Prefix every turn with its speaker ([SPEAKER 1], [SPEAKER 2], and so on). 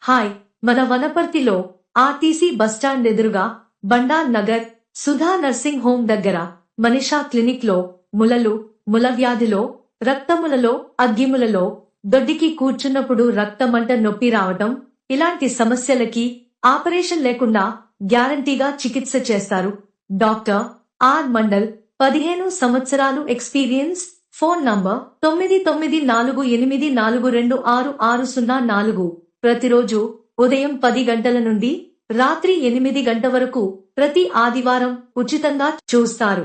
[SPEAKER 1] Hi, మన వనపర్తిలో RTC bus stand ఎదురుగా Bandar Nagar Sudha nursing home దగ్గర మనీషా క్లినిక్ లో ములవ్యాధిలో, రక్తములలో, అగ్గిములలో, దొడ్డికి కూర్చున్నప్పుడు రక్తమంట నొప్పి రావటం, ఇలాంటి సమస్యలకి ఆపరేషన్ లేకుండా గ్యారంటీగా చికిత్స చేస్తారు. డాక్టర్ ఆర్ మండల్, 15 సంవత్సరాలు ఎక్స్పీరియన్స్. Phone number 9948426604. ప్రతిరోజు ఉదయం 10 గంటల నుండి రాత్రి 8 గంట వరకు ప్రతి ఆదివారం ఉచితంగా చూస్తారు.